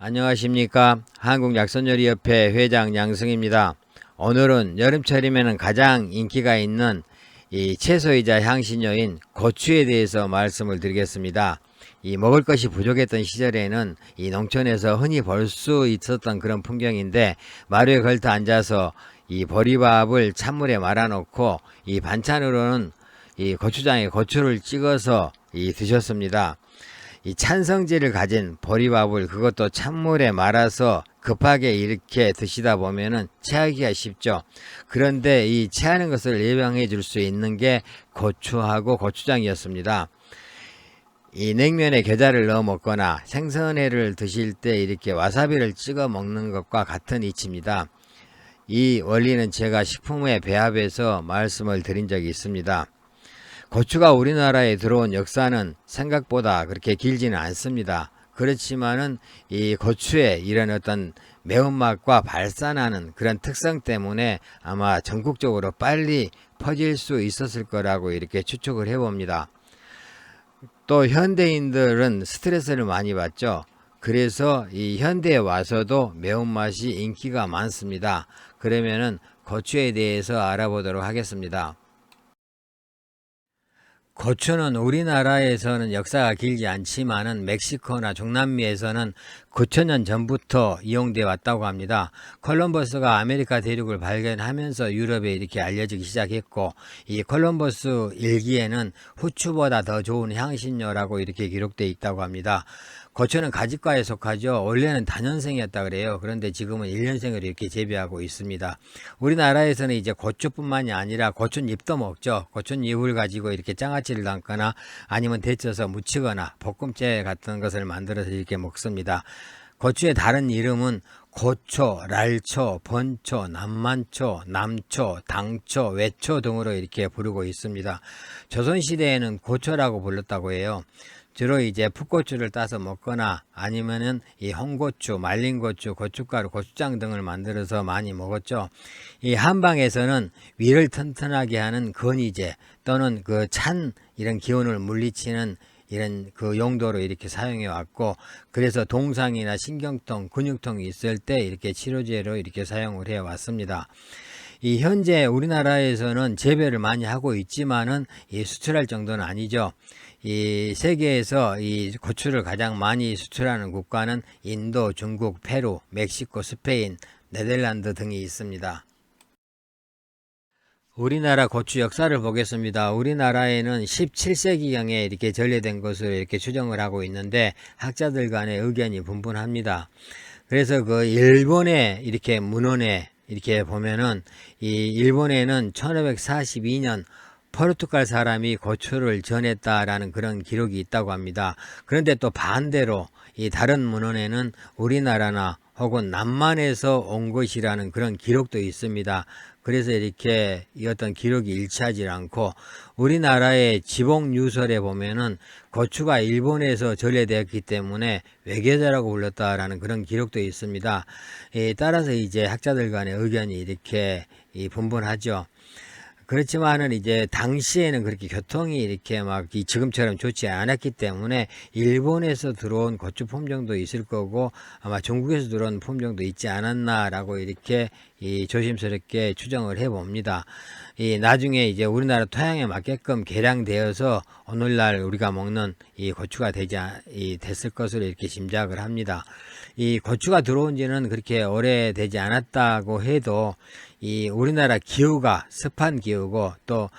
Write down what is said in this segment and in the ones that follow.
안녕하십니까. 한국약선요리협회 회장 양승입니다. 오늘은 여름철이면 가장 인기가 있는 이 채소이자 향신료인 고추에 대해서 말씀을 드리겠습니다. 이 먹을 것이 부족했던 시절에는 이 농촌에서 흔히 볼 수 있었던 그런 풍경인데, 마루에 걸터 앉아서 이 보리밥을 찬물에 말아놓고 이 반찬으로는 이 고추장에 고추를 찍어서 드셨습니다. 이 찬성질을 가진 보리밥을 그것도 찬물에 말아서 급하게 이렇게 드시다 보면은 체하기가 쉽죠. 그런데 이 체하는 것을 예방해 줄 수 있는 게 고추하고 고추장이었습니다. 이 냉면에 겨자를 넣어 먹거나 생선회를 드실 때 이렇게 와사비를 찍어 먹는 것과 같은 이치입니다. 이 원리는 제가 식품의 배합에서 말씀을 드린 적이 있습니다. 고추가 우리나라에 들어온 역사는 생각보다 그렇게 길지는 않습니다. 그렇지만은 이 고추의 이런 어떤 매운맛과 발산하는 그런 특성 때문에 아마 전국적으로 빨리 퍼질 수 있었을 거라고 이렇게 추측을 해봅니다. 또 현대인들은 스트레스를 많이 받죠. 그래서 이 현대에 와서도 매운맛이 인기가 많습니다. 그러면은 고추에 대해서 알아보도록 하겠습니다. 고추는 우리나라에서는 역사가 길지 않지만은 멕시코나 중남미에서는 9,000년 전부터 이용되어 왔다고 합니다. 콜럼버스가 아메리카 대륙을 발견하면서 유럽에 이렇게 알려지기 시작했고, 이 콜럼버스 일기에는 후추보다 더 좋은 향신료라고 이렇게 기록되어 있다고 합니다. 고추는 가지과에 속하죠. 원래는 다년생이었다 그래요. 그런데 지금은 1년생으로 이렇게 재배하고 있습니다. 우리나라에서는 이제 고추뿐만이 아니라 고추잎도 먹죠. 고추잎을 가지고 이렇게 장아찌를 담거나 아니면 데쳐서 무치거나 볶음째 같은 것을 만들어서 이렇게 먹습니다. 고추의 다른 이름은 고초, 랄초, 번초, 남만초, 남초, 당초, 외초 등으로 이렇게 부르고 있습니다. 조선시대에는 고초라고 불렀다고 해요. 주로 이제 풋고추를 따서 먹거나 아니면은 이 홍고추, 말린 고추, 고춧가루, 고추장 등을 만들어서 많이 먹었죠. 이 한방에서는 위를 튼튼하게 하는 건의제 또는 그 찬 이런 기운을 물리치는 이런 그 용도로 이렇게 사용해 왔고, 그래서 동상이나 신경통, 근육통이 있을 때 이렇게 치료제로 이렇게 사용을 해 왔습니다. 이 현재 우리나라에서는 재배를 많이 하고 있지만은 이 수출할 정도는 아니죠. 이 세계에서 이 고추를 가장 많이 수출하는 국가는 인도, 중국, 페루, 멕시코, 스페인, 네덜란드 등이 있습니다. 우리나라 고추 역사를 보겠습니다. 우리나라에는 17세기경에 이렇게 전래된 것으로 이렇게 추정을 하고 있는데, 학자들 간의 의견이 분분합니다. 그래서 그 일본의 이렇게 문헌에 이렇게 보면은 이 일본에는 1542년 포르투갈 사람이 고추를 전했다라는 그런 기록이 있다고 합니다. 그런데 또 반대로 이 다른 문헌에는 우리나라나 혹은 남만에서 온 것이라는 그런 기록도 있습니다. 그래서 이렇게 이 어떤 기록이 일치하지 않고, 우리나라의 지봉유설에 보면은 고추가 일본에서 전래되었기 때문에 외계자라고 불렀다라는 그런 기록도 있습니다. 따라서 이제 학자들 간의 의견이 이렇게 분분하죠. 그렇지만은 이제 당시에는 그렇게 교통이 이렇게 막 지금처럼 좋지 않았기 때문에 일본에서 들어온 고추 품종도 있을 거고, 아마 중국에서 들어온 품종도 있지 않았나라고 이렇게 조심스럽게 추정을 해 봅니다. 나중에 이제 우리나라 토양에 맞게끔 개량되어서 오늘날 우리가 먹는 이 고추가 됐을 것으로 이렇게 짐작을 합니다. 이 고추가 들어온 지는 그렇게 오래되지 않았다고 해도 이 우리나라 기후가 습한 기후고, 또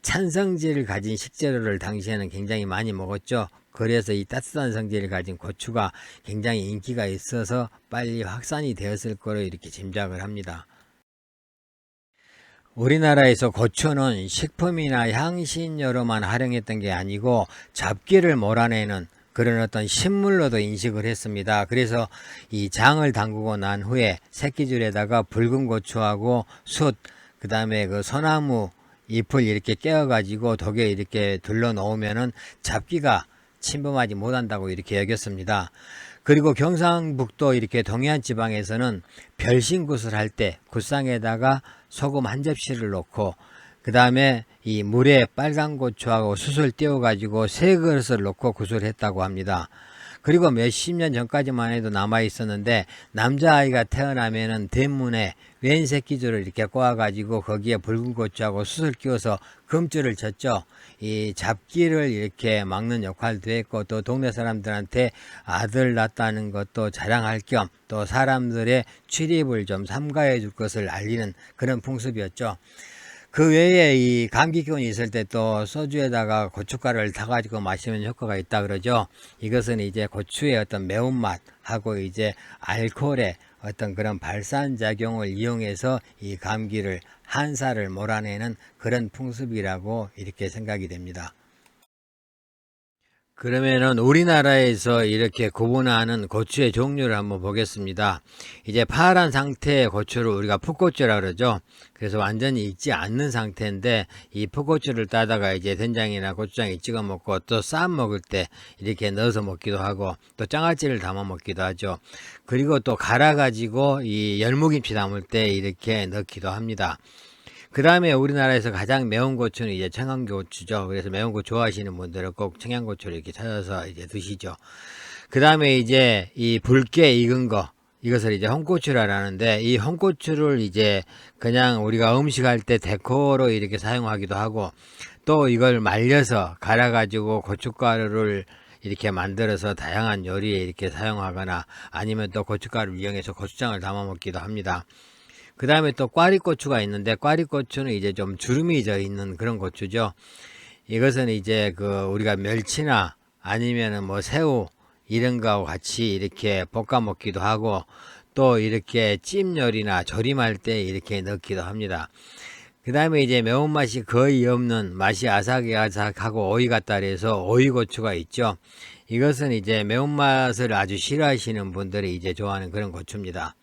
찬성질을 가진 식재료를 당시에는 굉장히 많이 먹었죠. 그래서 이 따뜻한 성질을 가진 고추가 굉장히 인기가 있어서 빨리 확산이 되었을 거로 이렇게 짐작을 합니다. 우리나라에서 고추는 식품이나 향신료로만 활용했던 게 아니고 잡기를 몰아내는 그런 어떤 식물로도 인식을 했습니다. 그래서 이 장을 담그고 난 후에 새끼줄에다가 붉은 고추하고 숯, 그 다음에 그 소나무 잎을 이렇게 깨어 가지고 독에 이렇게 둘러 놓으면은 잡기가 침범하지 못한다고 이렇게 여겼습니다. 그리고 경상북도 이렇게 동해안 지방에서는 별신굿을 할 때 굿상에다가 소금 한 접시를 넣고, 그 다음에 이 물에 빨간 고추하고 숯을 띄워 가지고 세 그릇을 넣고 굿을 했다고 합니다. 그리고 몇십 년 전까지만 해도 남아 있었는데 남자아이가 태어나면은 대문에 왼 새끼줄을 이렇게 꼬아가지고 거기에 붉은 고추하고 숯을 끼워서 금줄을 쳤죠. 이 잡기를 이렇게 막는 역할도 했고, 또 동네 사람들한테 아들 낳았다는 것도 자랑할 겸 또 사람들의 출입을 좀 삼가해 줄 것을 알리는 그런 풍습이었죠. 그 외에 이 감기 기운이 있을 때 또 소주에다가 고춧가루를 타가지고 마시면 효과가 있다 그러죠. 이것은 이제 고추의 어떤 매운맛하고 이제 알코올의 어떤 그런 발산작용을 이용해서 이 감기를 한사를 몰아내는 그런 풍습이라고 이렇게 생각이 됩니다. 그러면은 우리나라에서 이렇게 구분하는 고추의 종류를 한번 보겠습니다. 이제 파란 상태의 고추를 우리가 풋고추라 그러죠. 그래서 완전히 익지 않는 상태인데, 이 풋고추를 따다가 이제 된장이나 고추장에 찍어 먹고, 또 쌈 먹을 때 이렇게 넣어서 먹기도 하고, 또 장아찌를 담아 먹기도 하죠. 그리고 또 갈아 가지고 이 열무김치 담을 때 이렇게 넣기도 합니다. 그 다음에 우리나라에서 가장 매운 고추는 이제 청양고추죠. 그래서 매운 거 좋아하시는 분들은 꼭 청양고추를 이렇게 찾아서 이제 드시죠. 그 다음에 이제 이 붉게 익은 거, 이것을 이제 홍고추라는데, 이 홍고추를 이제 그냥 우리가 음식할 때 데코로 이렇게 사용하기도 하고, 또 이걸 말려서 갈아가지고 고춧가루를 이렇게 만들어서 다양한 요리에 이렇게 사용하거나, 아니면 또 고춧가루를 이용해서 고추장을 담아 먹기도 합니다. 그 다음에 또 꽈리고추가 있는데, 꽈리고추는 이제 좀 주름이 져 있는 그런 고추죠. 이것은 이제 그 우리가 멸치나 아니면은 뭐 새우 이런 거하고 같이 이렇게 볶아 먹기도 하고, 또 이렇게 찜 요리나 조림할 때 이렇게 넣기도 합니다. 그 다음에 이제 매운맛이 거의 없는, 맛이 아삭아삭하고 오이 같다 그래서 오이고추가 있죠. 이것은 이제 매운맛을 아주 싫어하시는 분들이 이제 좋아하는 그런 고추입니다.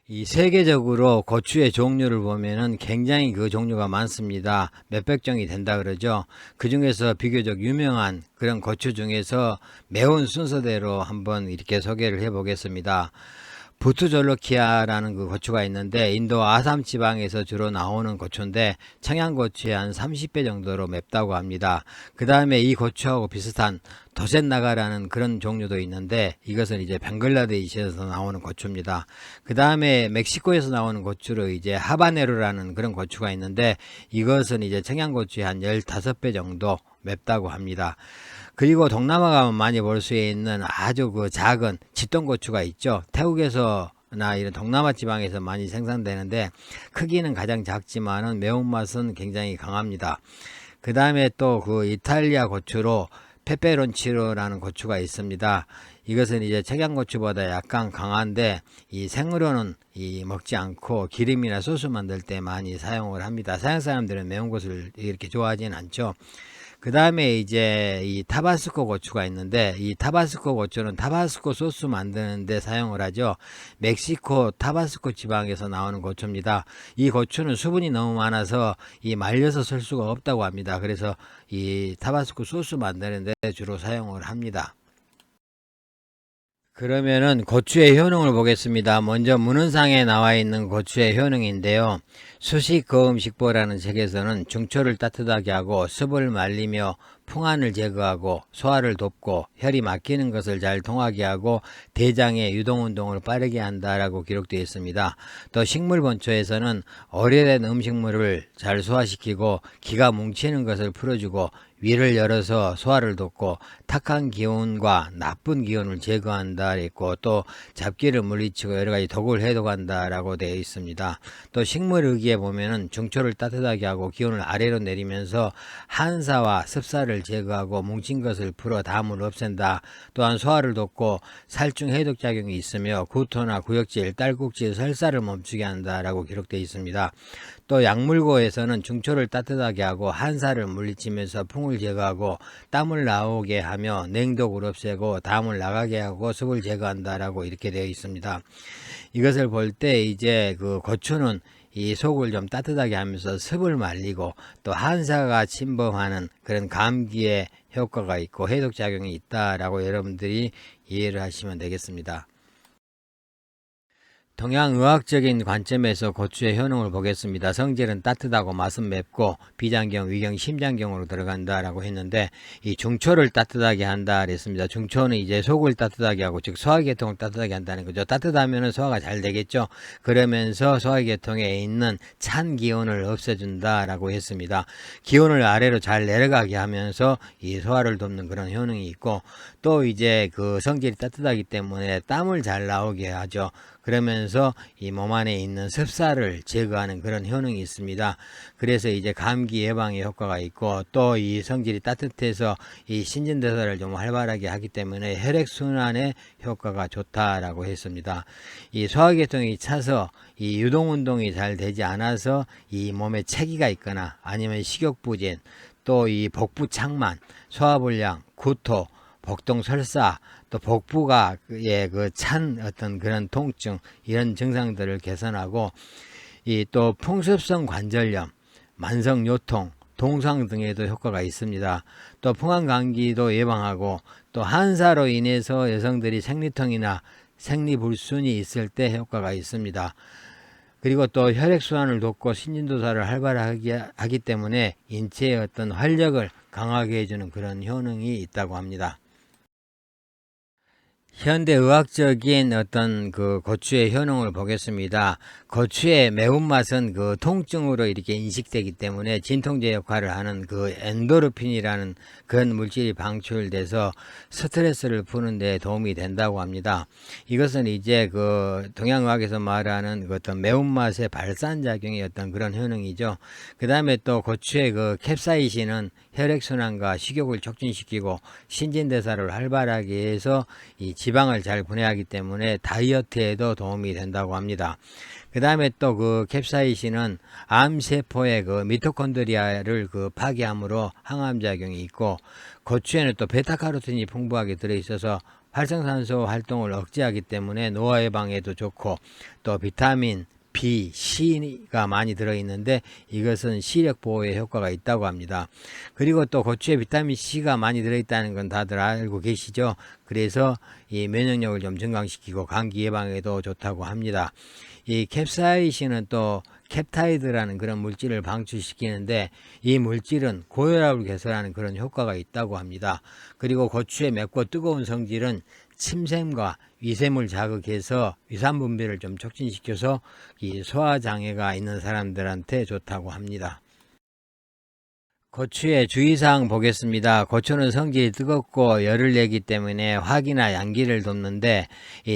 이 세계적으로 고추의 종류를 보면은 굉장히 그 종류가 많습니다. 몇백 종이 된다 그러죠. 그 중에서 비교적 유명한 그런 고추 중에서 매운 순서대로 한번 이렇게 소개를 해 보겠습니다. 부투졸로키아라는 그 고추가 있는데, 인도 아삼 지방에서 주로 나오는 고추인데 청양고추의 한 30배 정도로 맵다고 합니다. 그 다음에 이 고추하고 비슷한 도센나가라는 그런 종류도 있는데, 이것은 이제 벵글라데시에서 나오는 고추입니다. 그 다음에 멕시코에서 나오는 고추로 이제 하바네로라는 그런 고추가 있는데, 이것은 이제 청양고추의 한 15배 정도 맵다고 합니다. 그리고 동남아 가면 많이 볼 수 있는 아주 그 작은 집동고추가 있죠. 태국에서나 이런 동남아 지방에서 많이 생산되는데, 크기는 가장 작지만은 매운맛은 굉장히 강합니다. 그 다음에 또 그 이탈리아 고추로 페페론치노라는 고추가 있습니다. 이것은 이제 청양고추보다 약간 강한데, 이 생으로는 먹지 않고 기름이나 소스 만들 때 많이 사용을 합니다. 서양 사람들은 매운 것을 이렇게 좋아하지는 않죠. 그 다음에 이제 이 타바스코 고추가 있는데, 이 타바스코 고추는 타바스코 소스 만드는데 사용을 하죠. 멕시코 타바스코 지방에서 나오는 고추입니다. 이 고추는 수분이 너무 많아서 이 말려서 쓸 수가 없다고 합니다. 그래서 이 타바스코 소스 만드는데 주로 사용을 합니다. 그러면은 고추의 효능을 보겠습니다. 먼저 문헌상에 나와 있는 고추의 효능인데요. 수식거음식보라는 책에서는 중초를 따뜻하게 하고 습을 말리며 풍한을 제거하고 소화를 돕고 혈이 막히는 것을 잘 통하게 하고 대장의 유동운동을 빠르게 한다라고 기록되어 있습니다. 또 식물본초에서는 오래된 음식물을 잘 소화시키고 기가 뭉치는 것을 풀어주고 위를 열어서 소화를 돕고 탁한 기운과 나쁜 기운을 제거한다 했고, 또 잡기를 물리치고 여러가지 독을 해독한다 라고 되어 있습니다. 또 식물의기에 보면은 중초를 따뜻하게 하고 기운을 아래로 내리면서 한사와 습사를 제거하고 뭉친 것을 풀어 담을 없앤다. 또한 소화를 돕고 살충 해독 작용이 있으며 구토나 구역질, 딸꾹질, 설사를 멈추게 한다 라고 기록되어 있습니다. 또 약물고에서는 중초를 따뜻하게 하고 한사를 물리치면서 풍을 제거하고 땀을 나오게 하며 냉독을 없애고 담을 나가게 하고 습을 제거한다라고 이렇게 되어 있습니다. 이것을 볼 때 이제 그 고추는 이 속을 좀 따뜻하게 하면서 습을 말리고 또 한사가 침범하는 그런 감기에 효과가 있고 해독작용이 있다라고 여러분들이 이해를 하시면 되겠습니다. 동양의학적인 관점에서 고추의 효능을 보겠습니다. 성질은 따뜻하고 맛은 맵고 비장경, 위경, 심장경으로 들어간다라고 했는데 이 중초를 따뜻하게 한다 그랬습니다. 중초는 이제 속을 따뜻하게 하고 즉 소화계통을 따뜻하게 한다는 거죠. 따뜻하면 소화가 잘 되겠죠. 그러면서 소화계통에 있는 찬 기운을 없애준다라고 했습니다. 기운을 아래로 잘 내려가게 하면서 이 소화를 돕는 그런 효능이 있고 또 이제 그 성질이 따뜻하기 때문에 땀을 잘 나오게 하죠. 그러면서 이 몸 안에 있는 습사를 제거하는 그런 효능이 있습니다. 그래서 이제 감기 예방에 효과가 있고 또 이 성질이 따뜻해서 이 신진대사를 좀 활발하게 하기 때문에 혈액순환에 효과가 좋다라고 했습니다. 이 소화계통이 차서 이 유동운동이 잘 되지 않아서 이 몸에 체기가 있거나 아니면 식욕부진 또 이 복부 창만, 소화불량, 구토, 복통설사, 또 복부가 그 찬 어떤 그런 통증 이런 증상들을 개선하고 이 또 풍습성 관절염, 만성 요통, 동상 등에도 효과가 있습니다. 또 풍한감기도 예방하고 또 한사로 인해서 여성들이 생리통이나 생리불순이 있을 때 효과가 있습니다. 그리고 또 혈액순환을 돕고 신진도사를 활발하게 하기 때문에 인체의 어떤 활력을 강하게 해주는 그런 효능이 있다고 합니다. 현대의학적인 어떤 그 고추의 효능을 보겠습니다. 고추의 매운맛은 그 통증으로 이렇게 인식되기 때문에 진통제 역할을 하는 그 엔도르핀이라는 그런 물질이 방출돼서 스트레스를 푸는 데 도움이 된다고 합니다. 이것은 이제 그 동양의학에서 말하는 그 어떤 매운맛의 발산작용의 어떤 그런 효능이죠. 그 다음에 또 고추의 그 캡사이신은 혈액순환과 식욕을 촉진시키고 신진대사를 활발하게 해서 이 지방을 잘 분해하기 때문에 다이어트에도 도움이 된다고 합니다. 그 다음에 또 그 캡사이신은 암세포의 그 미토콘드리아를 그 파괴함으로 항암작용이 있고 고추에는 또 베타카로틴이 풍부하게 들어있어서 활성산소 활동을 억제하기 때문에 노화 예방에도 좋고 또 비타민 B, C가 많이 들어있는데 이것은 시력 보호에 효과가 있다고 합니다. 그리고 또 고추에 비타민 C가 많이 들어있다는 건 다들 알고 계시죠? 그래서 이 면역력을 좀 증강시키고 감기 예방에도 좋다고 합니다. 이 캡사이신은 또 캡타이드라는 그런 물질을 방출시키는데 이 물질은 고혈압을 개선하는 그런 효과가 있다고 합니다. 그리고 고추의 맵고 뜨거운 성질은 침샘과 위샘을 자극해서 위산 분비를 좀 촉진시켜서 이 소화장애가 있는 사람들한테 좋다고 합니다. 고추의 주의사항 보겠습니다. 고추는 성질이 뜨겁고 열을 내기 때문에 화기나 양기를 돕는데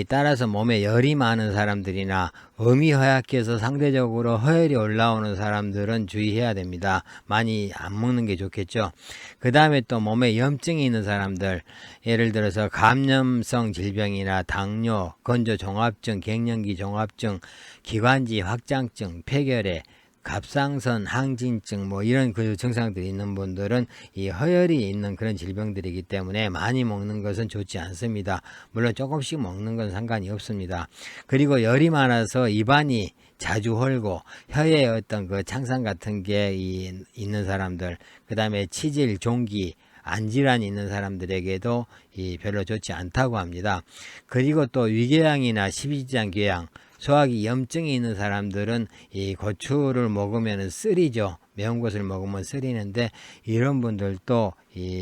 따라서 몸에 열이 많은 사람들이나 음이 허약해서 상대적으로 허열이 올라오는 사람들은 주의해야 됩니다. 많이 안 먹는 게 좋겠죠. 그 다음에 또 몸에 염증이 있는 사람들, 예를 들어서 감염성 질병이나 당뇨, 건조종합증, 갱년기 종합증, 기관지 확장증, 폐결핵, 갑상선 항진증 뭐 이런 그 증상들이 있는 분들은 이 허열이 있는 그런 질병들이기 때문에 많이 먹는 것은 좋지 않습니다. 물론 조금씩 먹는 건 상관이 없습니다. 그리고 열이 많아서 입안이 자주 헐고 혀에 어떤 그 창상 같은 게 있는 사람들, 그 다음에 치질, 종기, 안질환이 있는 사람들에게도 별로 좋지 않다고 합니다. 그리고 또 위궤양이나 십이지장 궤양, 소화기 염증이 있는 사람들은 이 고추를 먹으면 쓰리죠. 매운 것을 먹으면 쓰리는데 이런 분들도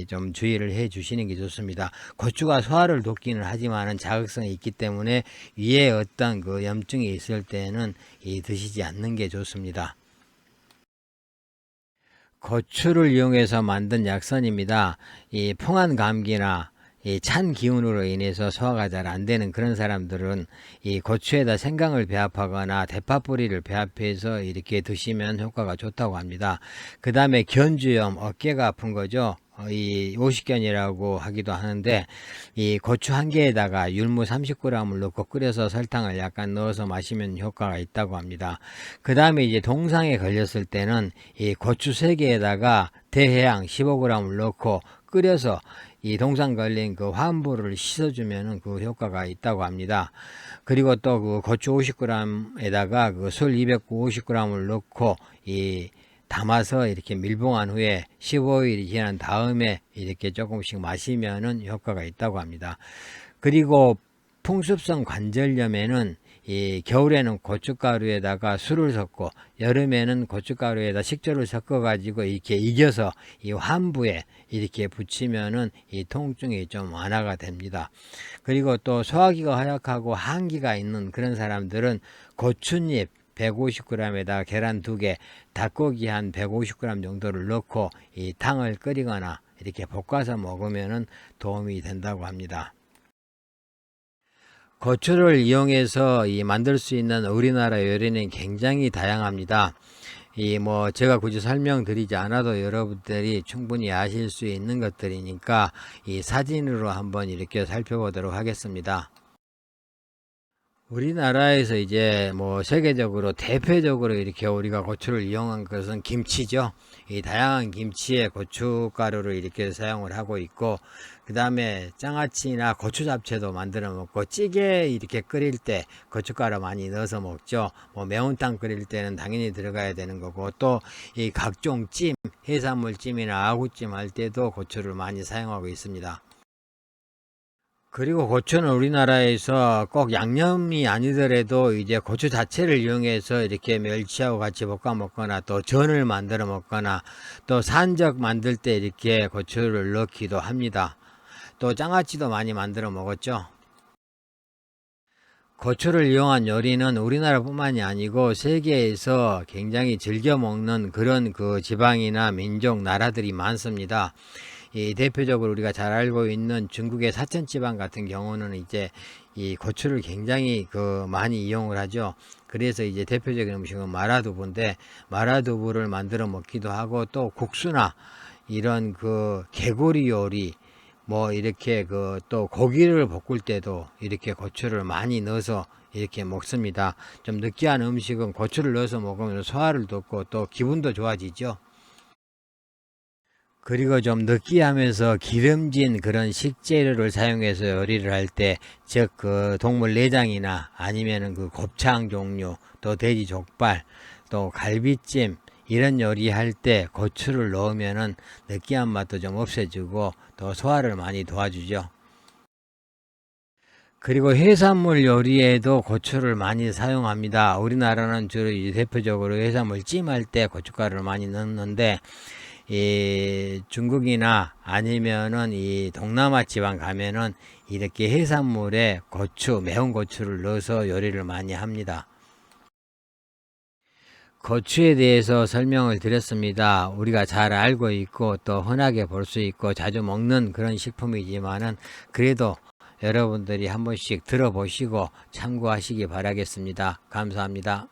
좀 주의를 해 주시는 게 좋습니다. 고추가 소화를 돕기는 하지만 자극성이 있기 때문에 위에 어떤 그 염증이 있을 때는 드시지 않는 게 좋습니다. 고추를 이용해서 만든 약선입니다. 이 풍한 감기나 이 찬 기운으로 인해서 소화가 잘 안 되는 그런 사람들은 이 고추에다 생강을 배합하거나 대파 뿌리를 배합해서 이렇게 드시면 효과가 좋다고 합니다. 그 다음에 견주염, 어깨가 아픈 거죠. 이 오십견이라고 하기도 하는데 이 고추 한 개에다가 율무 30g을 넣고 끓여서 설탕을 약간 넣어서 마시면 효과가 있다고 합니다. 그 다음에 이제 동상에 걸렸을 때는 이 고추 3개에다가 대해양 15g을 넣고 끓여서 이 동상 걸린 그 화음부를 씻어주면 그 효과가 있다고 합니다. 그리고 또 그 고추 50g에다가 그 술 250g을 넣고 담아서 이렇게 밀봉한 후에 15일이 지난 다음에 이렇게 조금씩 마시면은 효과가 있다고 합니다. 그리고 풍습성 관절염에는 이 겨울에는 고춧가루에다가 술을 섞고 여름에는 고춧가루에다 식초를 섞어 가지고 이렇게 익혀서 이 환부에 이렇게 붙이면은 이 통증이 좀 완화가 됩니다. 그리고 또 소화기가 허약하고 한기가 있는 그런 사람들은 고추잎 150g에다 계란 2개, 닭고기 한 150g 정도를 넣고 이 탕을 끓이거나 이렇게 볶아서 먹으면 도움이 된다고 합니다. 고추를 이용해서 만들 수 있는 우리나라 요리는 굉장히 다양합니다. 제가 굳이 설명드리지 않아도 여러분들이 충분히 아실 수 있는 것들이니까 이 사진으로 한번 이렇게 살펴보도록 하겠습니다. 우리나라에서 이제 세계적으로 대표적으로 이렇게 우리가 고추를 이용한 것은 김치죠. 이 다양한 김치에 고춧가루를 이렇게 사용을 하고 있고, 그 다음에 장아찌나 고추 잡채도 만들어 먹고, 찌개 이렇게 끓일 때 고춧가루 많이 넣어서 먹죠. 매운탕 끓일 때는 당연히 들어가야 되는 거고, 또 이 각종 찜, 해산물 찜이나 아구찜 할 때도 고추를 많이 사용하고 있습니다. 그리고 고추는 우리나라에서 꼭 양념이 아니더라도 이제 고추 자체를 이용해서 이렇게 멸치하고 같이 볶아 먹거나 또 전을 만들어 먹거나 또 산적 만들 때 이렇게 고추를 넣기도 합니다. 또 장아찌도 많이 만들어 먹었죠. 고추를 이용한 요리는 우리나라뿐만이 아니고 세계에서 굉장히 즐겨 먹는 그런 그 지방이나 민족 나라들이 많습니다. 이 대표적으로 우리가 잘 알고 있는 중국의 사천지방 같은 경우는 이제 이 고추를 굉장히 많이 이용을 하죠. 그래서 이제 대표적인 음식은 마라두부인데, 마라두부를 만들어 먹기도 하고, 또 국수나 이런 개구리 요리, 이렇게 또 고기를 볶을 때도 이렇게 고추를 많이 넣어서 이렇게 먹습니다. 좀 느끼한 음식은 고추를 넣어서 먹으면 소화를 돋고 또 기분도 좋아지죠. 그리고 좀 느끼하면서 기름진 그런 식재료를 사용해서 요리를 할 때, 즉 동물 내장이나 아니면은 곱창 종류, 또 돼지 족발, 또 갈비찜 이런 요리할 때 고추를 넣으면은 느끼한 맛도 좀 없애주고 또 소화를 많이 도와주죠. 그리고 해산물 요리에도 고추를 많이 사용합니다. 우리나라는 주로 대표적으로 해산물 찜할 때 고춧가루를 많이 넣는데, 이 중국이나 아니면은 이 동남아 지방 가면은 이렇게 해산물에 고추, 매운 고추를 넣어서 요리를 많이 합니다. 고추에 대해서 설명을 드렸습니다. 우리가 잘 알고 있고 또 흔하게 볼 수 있고 자주 먹는 그런 식품이지만은 그래도 여러분들이 한 번씩 들어보시고 참고하시기 바라겠습니다. 감사합니다.